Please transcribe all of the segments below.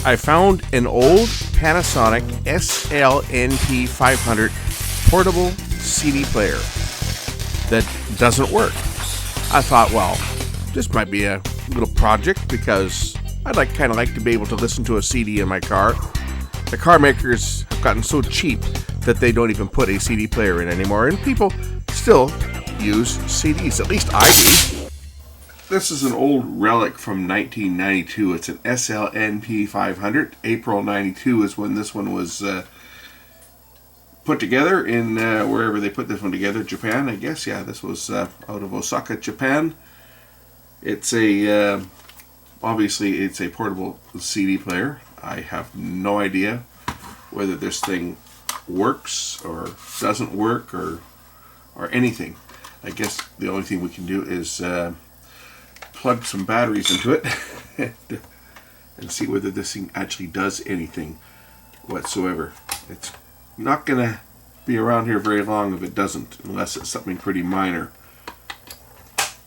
I found an old Panasonic SL-NP500 portable CD player that doesn't work. I thought, well, this might be a little project because I'd kind of like to be able to listen to a CD in my car. The car makers have gotten so cheap that they don't even put a CD player in anymore, and people still use CDs. At least I do. This is an old relic from 1992. It's an SL-NP500. April 92 is when this one was put together in wherever they put this one together, Japan, I guess. Yeah, this was out of Osaka, Japan. It's a obviously it's a portable CD player. I have no idea whether this thing works or doesn't work or anything. I guess the only thing we can do is plug some batteries into it and see whether this thing actually does anything whatsoever. It's not gonna be around here very long if it doesn't, unless it's something pretty minor.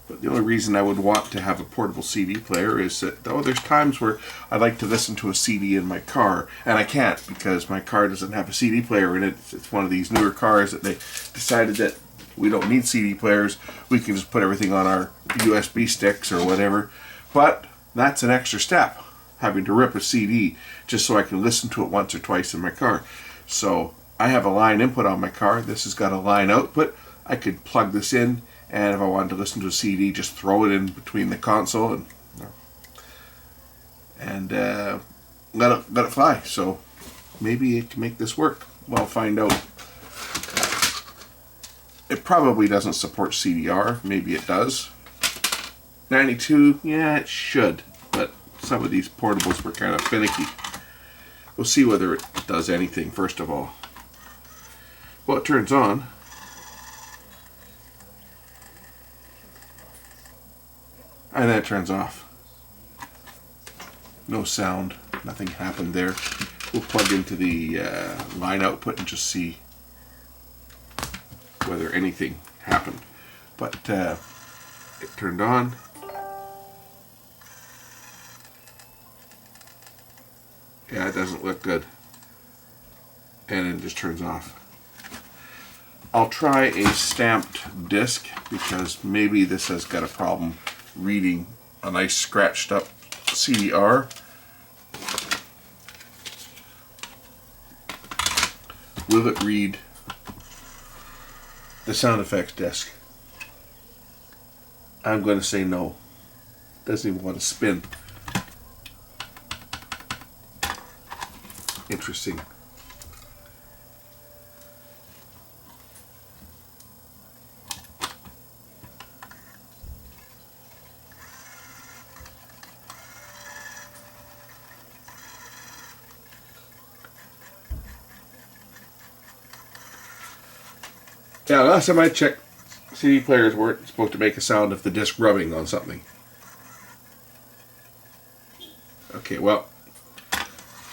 But the only reason I would want to have a portable CD player is that, though, there's times where I like to listen to a CD in my car, and I can't because my car doesn't have a CD player in it. It's one of these newer cars that they decided that we don't need CD players. We can just put everything on our USB sticks or whatever. But that's an extra step, having to rip a CD just so I can listen to it once or twice in my car. So I have a line input on my car. This has got a line output. I could plug this in, and if I wanted to listen to a CD, just throw it in between the console and let it fly. So maybe it can make this work. Well, I'll find out. It probably doesn't support CDR. Maybe it does. 92, yeah, it should. But some of these portables were kind of finicky. We'll see whether it does anything first of all. Well, it turns on. And then it turns off. No sound. Nothing happened there. We'll plug into the line output and just see whether anything happened. But it turned on. Yeah, it doesn't look good. And it just turns off. I'll try a stamped disc because maybe this has got a problem reading a nice scratched up CDR. Will it read the sound effects disc? I'm going to say no. Doesn't even want to spin. Interesting. Yeah, last time I checked, CD players weren't supposed to make a sound of the disc rubbing on something. Okay, well,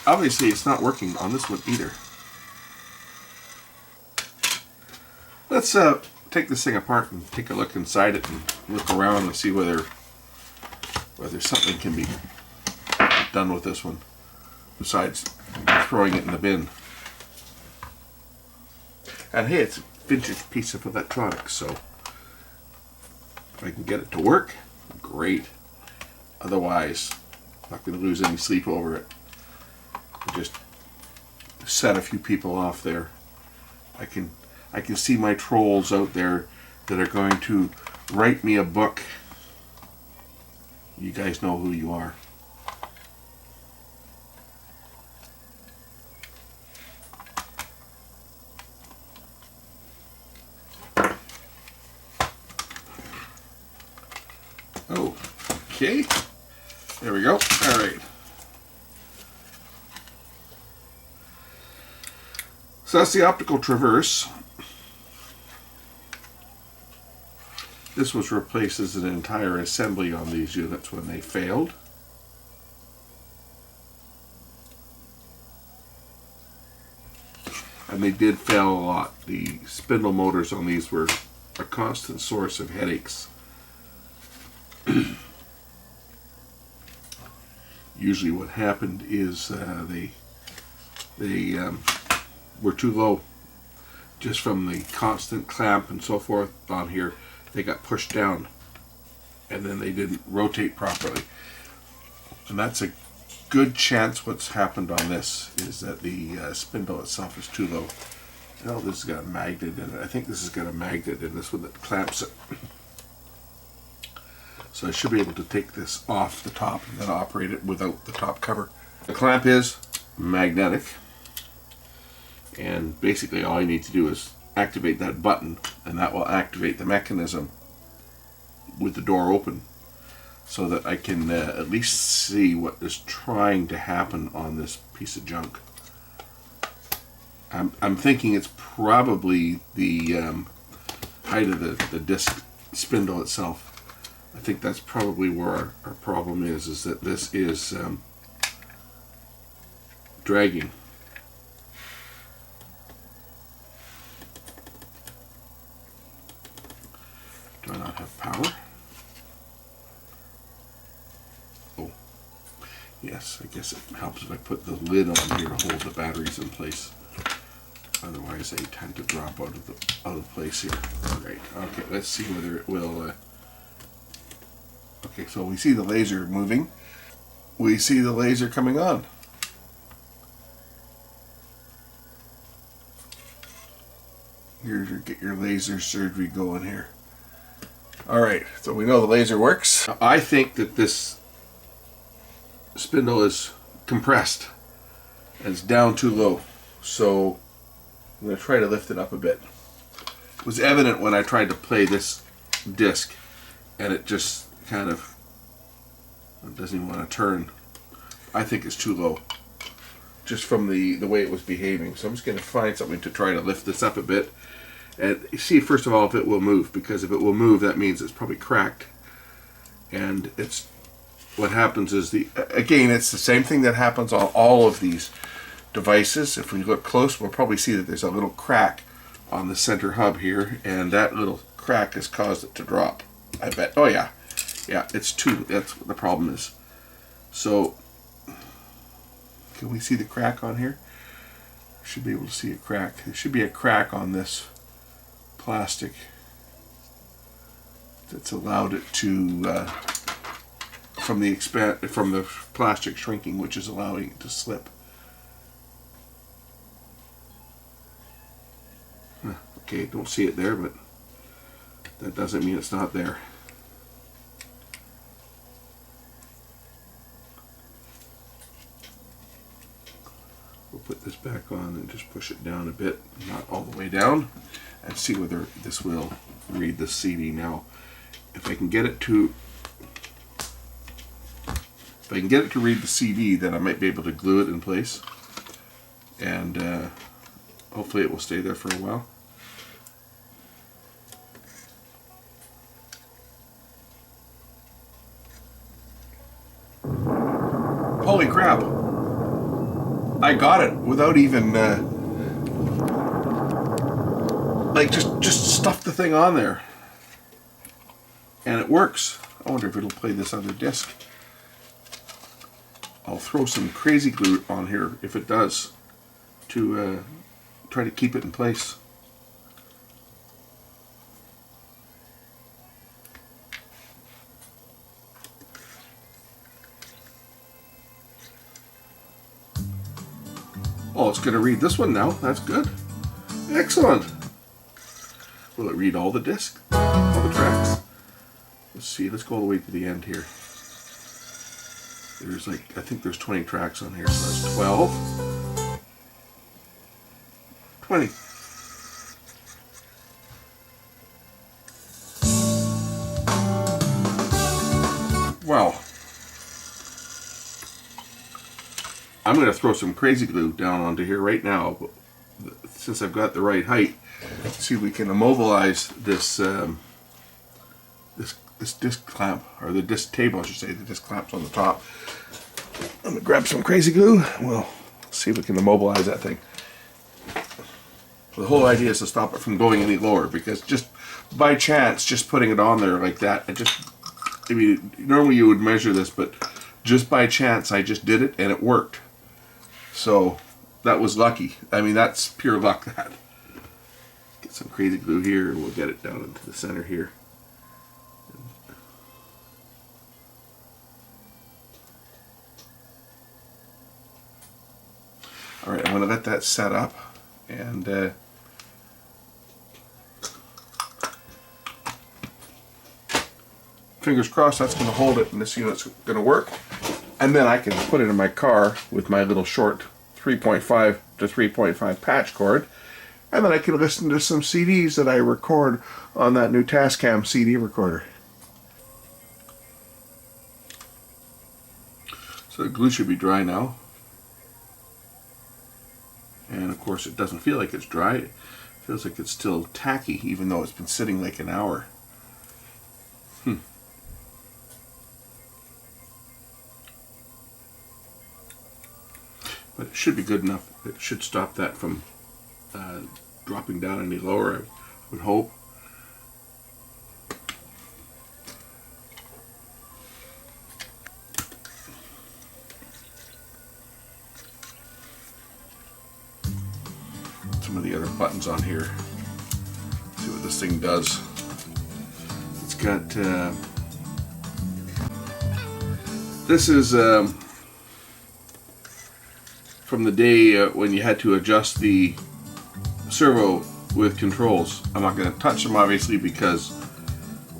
obviously it's not working on this one either. Let's take this thing apart and take a look inside it and look around and see whether something can be done with this one besides throwing it in the bin. And hey, it's a vintage piece of electronics, so if I can get it to work, great. Otherwise, I'm not going to lose any sleep over it. Just set a few people off there. I can see my trolls out there that are going to write me a book. You guys know who you are. Okay, there we go. All right. So that's the optical traverse. This was replaced as an entire assembly on these units when they failed. And they did fail a lot. The spindle motors on these were a constant source of headaches. usually what happened is they were too low, just from the constant clamp and so forth on here. They got pushed down, and then they didn't rotate properly. And that's a good chance what's happened on this is that the spindle itself is too low. Oh, this has got a magnet in it. I think this has got a magnet in this one that clamps it. So I should be able to take this off the top and then operate it without the top cover. The clamp is magnetic, and basically all I need to do is activate that button, and that will activate the mechanism with the door open, so that I can at least see what is trying to happen on this piece of junk. I'm thinking it's probably the height of the disc spindle itself. I think that's probably where our problem is that this is dragging. Do I not have power? Oh, yes, I guess it helps if I put the lid on here to hold the batteries in place. Otherwise they tend to drop out of place here. Alright, okay, let's see whether it will... Okay, so we see the laser moving. We see the laser coming on. Get your laser surgery going here. Alright, so we know the laser works. I think that this spindle is compressed and it's down too low. So I'm going to try to lift it up a bit. It was evident when I tried to play this disc, and it just kind of doesn't even want to turn. I think it's too low, just from the way it was behaving. So I'm just going to find something to try to lift this up a bit and see first of all if it will move, because if it will move, that means it's probably cracked. And it's what happens is again, it's the same thing that happens on all of these devices. If we look close, we'll probably see that there's a little crack on the center hub here, and that little crack has caused it to drop, I bet. Oh yeah, it's that's what the problem is. So can we see the crack on here? Should be able to see a crack. There should be a crack on this plastic that's allowed it to from the plastic shrinking, which is allowing it to slip. Okay, don't see it there, but that doesn't mean it's not there. We'll put this back on and just push it down a bit, not all the way down, and see whether this will read the CD now. If I can get it to read the CD, then I might be able to glue it in place, and hopefully it will stay there for a while. Holy crap! I got it without even like just stuff the thing on there, and it works. I wonder if it'll play this other disc. I'll throw some crazy glue on here if it does, to try to keep it in place. Oh, it's going to read this one now. That's good. Excellent. Will it read all the discs? All the tracks? Let's see. Let's go all the way to the end here. There's I think there's 20 tracks on here, so that's 12. 20. Wow. I'm going to throw some crazy glue down onto here right now, since I've got the right height. See if we can immobilize this this disc clamp, or the disc table, I should say. The disc clamp's on the top. I'm going to grab some crazy glue. We'll see if we can immobilize that thing. The whole idea is to stop it from going any lower, because just by chance, just putting it on there like that, normally you would measure this, but just by chance, I just did it and it worked. So that was lucky. I mean, that's pure luck. That. Get some crazy glue here, and we'll get it down into the center here. All right, I'm going to let that set up, and fingers crossed that's going to hold it and this unit's going to work. And then I can put it in my car with my little short 3.5 to 3.5 patch cord, and then I can listen to some CDs that I record on that new Tascam CD recorder. So the glue should be dry now. And of course it doesn't feel like it's dry. It feels like it's still tacky, even though it's been sitting like an hour. But it should be good enough. It should stop that from dropping down any lower, I would hope. Some of the other buttons on here. See what this thing does. It's got this is from the day when you had to adjust the servo with controls. I'm not going to touch them obviously because,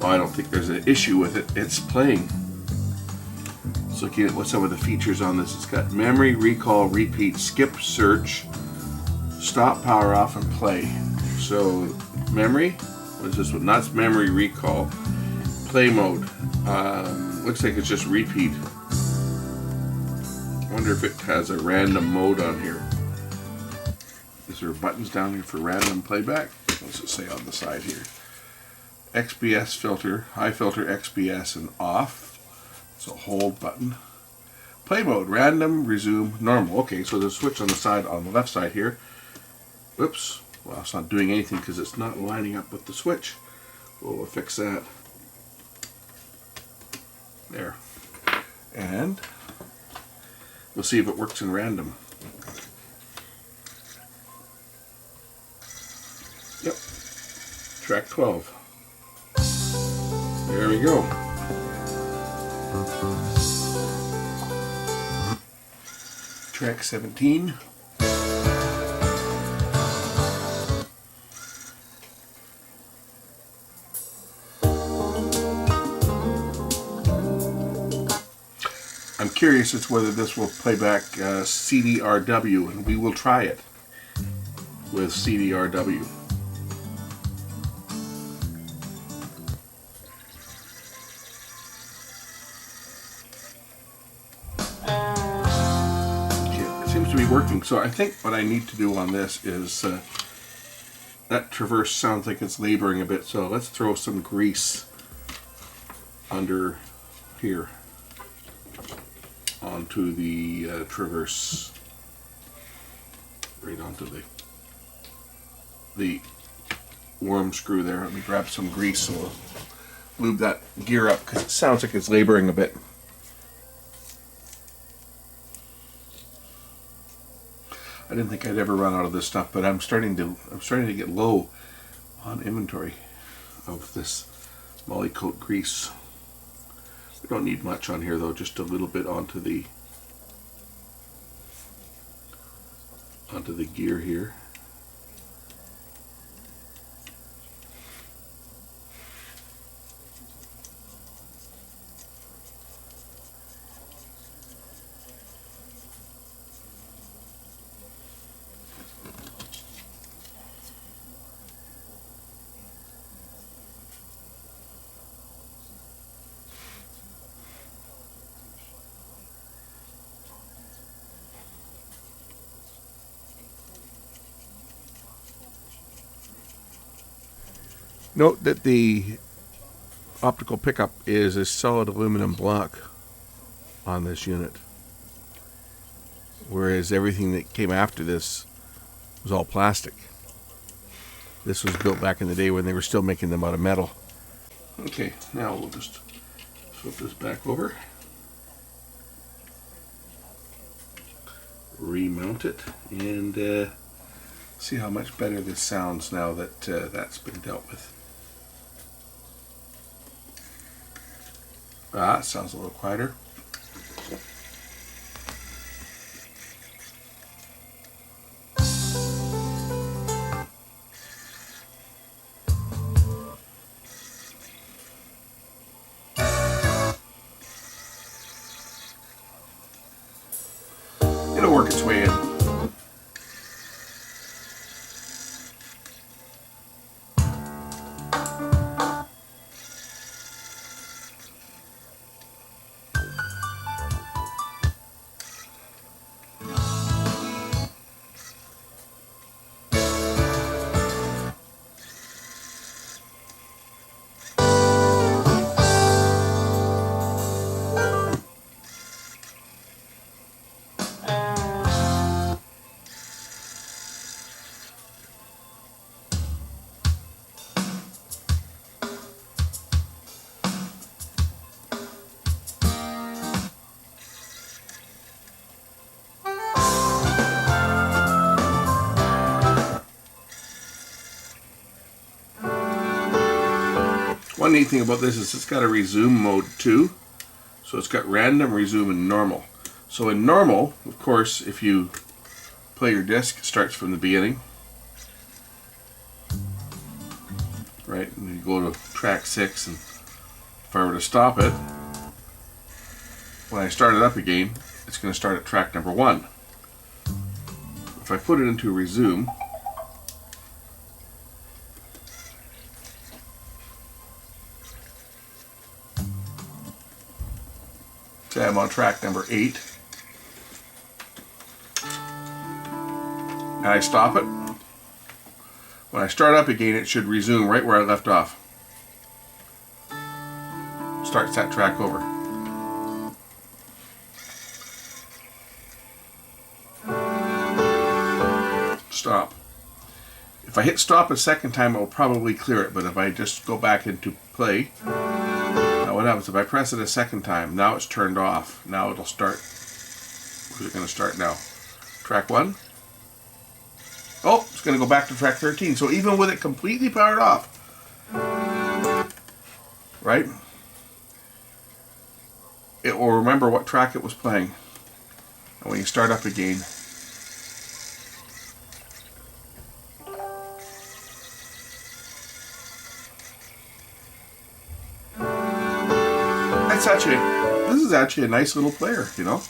well, I don't think there's an issue with it. It's playing. Let's look at what some of the features on this. It's got memory, recall, repeat, skip, search, stop, power off, and play. So memory, what is this one? That's memory, recall. Play mode, looks like it's just repeat. I wonder if it has a random mode on here. Is there buttons down here for random playback? What's it say on the side here? XBS filter, high filter XBS, and off. So hold button. Play mode, random, resume, normal. Okay, so there's a switch on the side, on the left side here. Whoops. Well, it's not doing anything because it's not lining up with the switch. We'll fix that. There. And we'll see if it works in random. Yep. Track 12. There we go. Track 17. I'm curious as to whether this will play back CDRW, and we will try it with CDRW. Okay, it seems to be working. So I think what I need to do on this is that traverse sounds like it's laboring a bit, so let's throw some grease under here onto the traverse, right onto the worm screw there. Let me grab some grease so we'll lube that gear up because it sounds like it's laboring a bit. I didn't think I'd ever run out of this stuff, but I'm starting to get low on inventory of this Molykote grease. We don't need much on here though, just a little bit onto the gear here. Note that the optical pickup is a solid aluminum block on this unit, whereas everything that came after this was all plastic. This was built back in the day when they were still making them out of metal. Okay, now we'll just flip this back over. remount it and see how much better this sounds now that that's been dealt with. Ah, it sounds a little quieter. It'll work its way in. One neat thing about this is it's got a resume mode too. So it's got random, resume, and normal. So in normal, of course, if you play your disc, it starts from the beginning. Right, and you go to track 6, and if I were to stop it, when I start it up again, it's going to start at track number 1. If I put it into resume, say I'm on track number 8, and I stop it, when I start up again it should resume right where I left off. Starts that track over. Stop. If I hit stop a second time it will probably clear it, but if I just go back into play, what happens if I press it a second time? Now it's turned off. Now it'll start. Where's it going to start now? Track 1. Oh, it's going to go back to track 13. So even with it completely powered off, right? It will remember what track it was playing. And when you start up again, this is actually a nice little player, you know.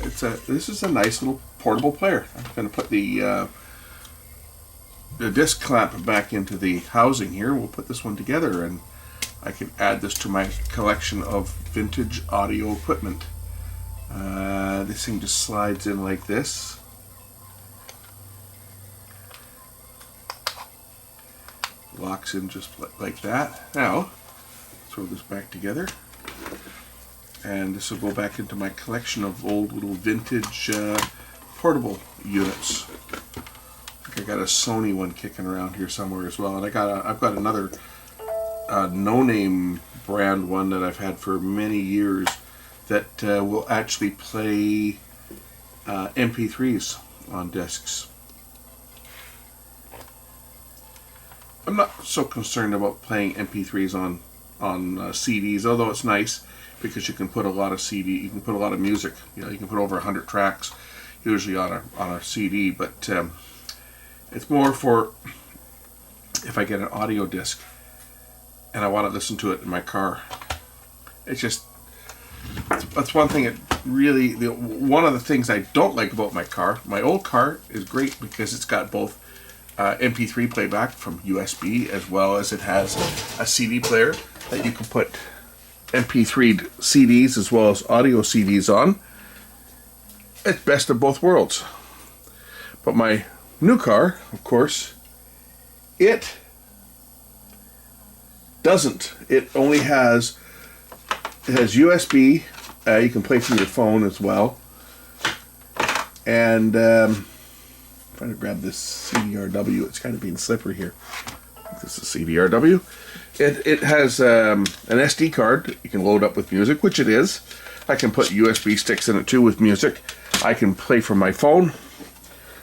This is a nice little portable player. I'm going to put the disc clamp back into the housing here. We'll put this one together, and I can add this to my collection of vintage audio equipment. This thing just slides in like this. Locks in just like that. Now, throw this back together, and this will go back into my collection of old little vintage portable units. I think I got a Sony one kicking around here somewhere as well, and I've got another no-name brand one that I've had for many years that will actually play MP3s on discs. I'm not so concerned about playing MP3s on CDs, although it's nice because you can put a lot of music. You know, you can put over 100 tracks usually on a CD, but it's more for if I get an audio disc and I want to listen to it in my car. That's one thing. One of the things I don't like about my car. My old car is great because it's got both MP3 playback from USB, as well as it has a CD player that you can put MP3 CDs as well as audio CDs on. It's best of both worlds. But my new car, of course, it doesn't. It only has USB. You can play through your phone as well. And trying to grab this CDRW. It's kind of being slippery here. This is CDRW. It has an SD card you can load up with music, which it is. I can put USB sticks in it too with music. I can play from my phone.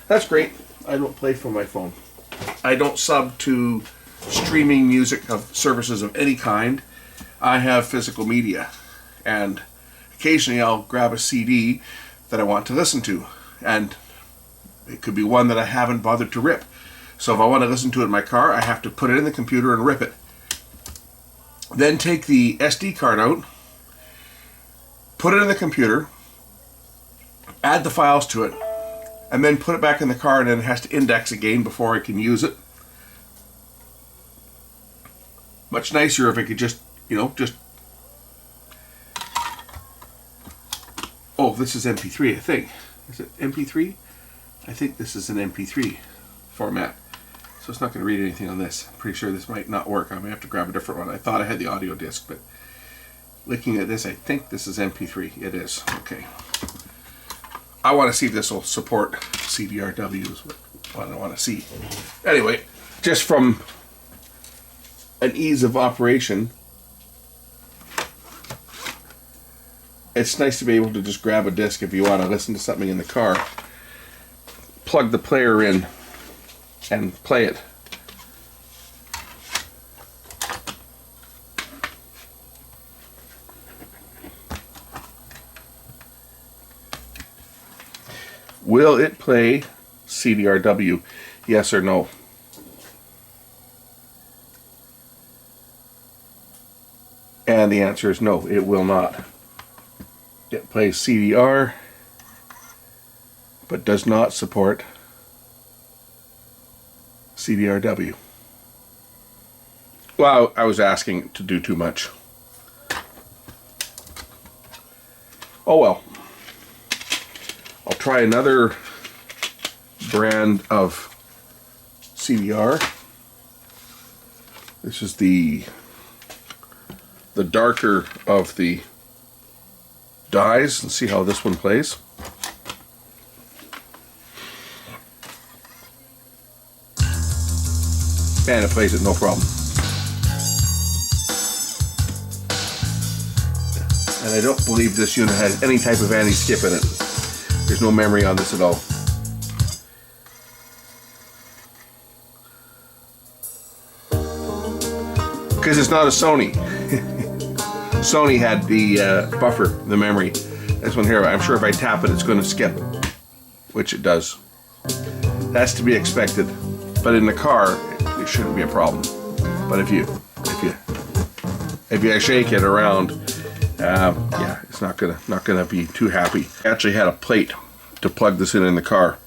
That's great. I don't play from my phone. I don't sub to streaming music of services of any kind. I have physical media, and occasionally I'll grab a CD that I want to listen to, and it could be one that I haven't bothered to rip. So if I want to listen to it in my car, I have to put it in the computer and rip it. Then take the SD card out, put it in the computer, add the files to it, and then put it back in the car, and then it has to index again before I can use it. Much nicer if I could just, oh, this is MP3, I think. Is it MP3? I think this is an MP3 format. So it's not going to read anything on this. I'm pretty sure this might not work. I may have to grab a different one. I thought I had the audio disc, but looking at this, I think this is MP3. It is. Okay. I want to see if this will support CDRW is what I want to see. Anyway, just from an ease of operation, it's nice to be able to just grab a disc if you want to listen to something in the car, plug the player in, and play it. Will it play CDRW? Yes or no? And the answer is no, it will not. It plays CDR, but does not support CDRW. Well, I was asking to do too much. Oh well. I'll try another brand of CDR. This is the darker of the dyes, and see how this one plays. And it plays it no problem. And I don't believe this unit has any type of anti-skip in it. There's no memory on this at all. Because it's not a Sony. Sony had the buffer, the memory. This one here, I'm sure if I tap it, it's going to skip, which it does. That's to be expected. But in the car, it shouldn't be a problem. But if you shake it around, yeah, it's not gonna be too happy. I actually had a plate to plug this in the car,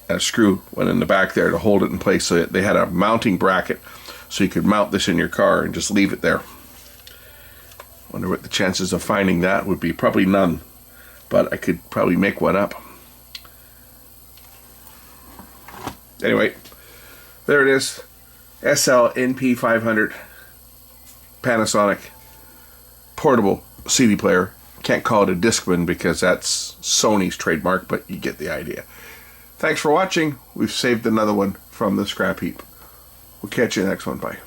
and a screw went in the back there to hold it in place. So they had a mounting bracket, so you could mount this in your car and just leave it there. Wonder what the chances of finding that would be. Probably none, but I could probably make one up. Anyway, there it is. SL-NP500 Panasonic portable CD player. Can't call it a Discman because that's Sony's trademark, but you get the idea. Thanks for watching. We've saved another one from the scrap heap. We'll catch you in the next one. Bye.